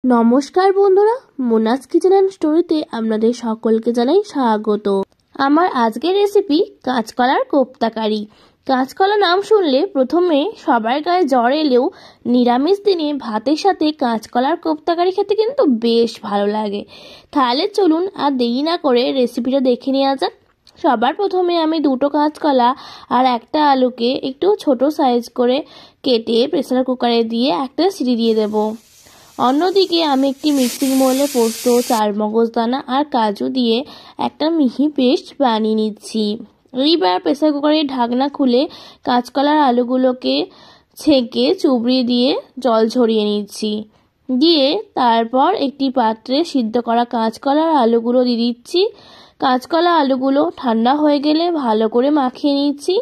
নমস্কার বন্ধুরা, Monas kitchen and স্টোরিতে আপনাদের সকলকে জানাই স্বাগত। আমার আজকের রেসিপি কাঁচকলার কোপ্তা কারি। কাঁচকলা নাম শুনলে প্রথমে সবার গায়ে জ্বর এলেও নিরামিষ দিনে ভাতের সাথে কাঁচকলার কোপ্তা কারি খেতে কিন্তু বেশ ভালো লাগে। তাহলে চলুন আর দেরি না করে রেসিপিটা দেখে নেওয়া যাক। সবার প্রথমে আমি দুটো কাঁচকলা আর একটা আলুকে একটু ছোট সাইজ করে কেটে প্রেসার কুকারে দিয়ে একটা সিটি দিয়ে দেবো। অন্যদিকে আমি একটি মিক্সিং বোলে পোস্ত, চারমগজদানা আর কাজু দিয়ে একটা মিহি পেস্ট বানিয়ে নিচ্ছি। এইবার প্রেসার কুকারের ঢাকনা খুলে কাঁচকলার আলুগুলোকে ছেঁকে চুবড়ি দিয়ে জল ঝরিয়ে নিচ্ছি। দিয়ে তারপর একটি পাত্রে সিদ্ধ করা কাঁচকলার আলুগুলো দিয়ে দিচ্ছি। কাঁচকলা আলুগুলো ঠান্ডা হয়ে গেলে ভালো করে মাখিয়ে নিচ্ছি।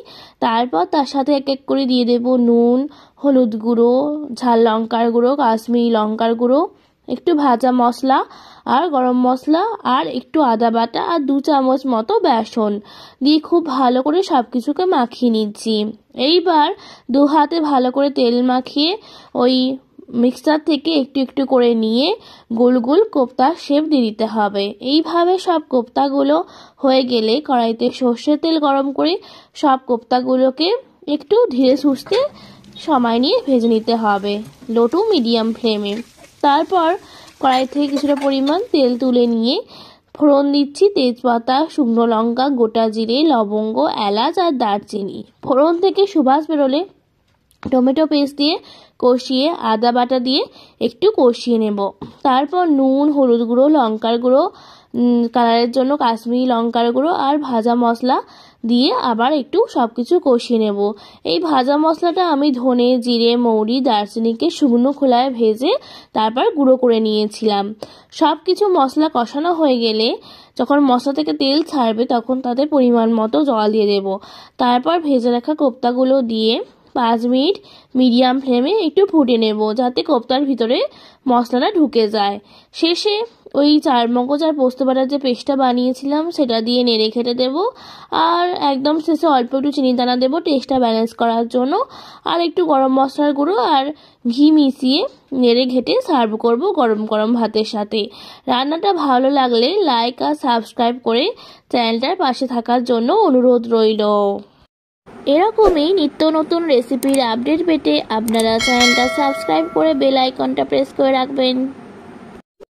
তারপর তার সাথে এক এক করে দিয়ে দেব নুন, হলুদ গুঁড়ো, ঝাল লঙ্কার গুঁড়ো, কাশ্মীরি লঙ্কার গুঁড়ো, একটু ভাজা মশলা আর গরম মশলা আর একটু আদা বাটা আর 2 চামচ মতো বেসন দিয়ে খুব ভালো করে সব কিছুকে মাখিয়ে নিচ্ছি। এইবার দু হাতে ভালো করে তেল মাখিয়ে ওই মিক্সচার থেকে একটু একটু করে নিয়ে গোল গোল কোপ্তার শেপ দিয়ে দিতে হবে। এইভাবে সব কোপ্তাগুলো হয়ে গেলে কড়াইতে সর্ষের তেল গরম করে সব কোপ্তাগুলোকে একটু ধীরে সুস্থে সময় নিয়ে ভেজে নিতে হবে লো টু মিডিয়াম ফ্লেমে। তারপর কড়াই থেকে কিছুটা পরিমাণ তেল তুলে নিয়ে ফোড়ন দিচ্ছি তেজপাতা, শুকনো লঙ্কা, গোটা জিরে, লবঙ্গ, এলাচ আর দারচিনি। ফোড়ন থেকে সুবাস বেরোলে টমেটো পেস্ট দিয়ে কষিয়ে আদা বাটা দিয়ে একটু কষিয়ে নেব। তারপর নুন, হলুদ গুঁড়ো, লঙ্কার গুঁড়ো, কালারের জন্য কাশ্মীরি লঙ্কার গুঁড়ো আর ভাজা মশলা দিয়ে আবার একটু সব কিছু কষিয়ে নেব। এই ভাজা মশলাটা আমি ধনে, জিরে, মৌরি, দারচিনিকে শুকনো খোলায় ভেজে তারপর গুঁড়ো করে নিয়েছিলাম। সব কিছু মশলা কষানো হয়ে গেলে যখন মশলা থেকে তেল ছাড়বে তখন তাতে পরিমাণ মতো জল দিয়ে দেব। তারপর ভেজে রাখা কোপ্তাগুলো দিয়ে 5 মিনিট মিডিয়াম ফ্লেমে একটু ফুটে নেব যাতে কোপ্তার ভিতরে মশলাটা ঢুকে যায়। শেষে ওই চারমগজ আর পোস্ত বাটার যে পেস্টটা বানিয়েছিলাম সেটা দিয়ে নেড়ে খেটে দেব। আর একদম শেষে অল্প একটু চিনি দানা দেবো টেস্টটা ব্যালেন্স করার জন্য। আর একটু গরম মশলার গুঁড়ো আর ঘি মিশিয়ে নেড়ে ঘেটে সার্ভ করব গরম গরম ভাতের সাথে। রান্নাটা ভালো লাগলে লাইক আর সাবস্ক্রাইব করে চ্যানেলটার পাশে থাকার জন্য অনুরোধ রইল। এরকমই নিত্য নতুন রেসিপির আপডেট পেতে আপনারা চ্যানেলটা সাবস্ক্রাইব করে বেল আইকনটা প্রেস করে রাখবেন।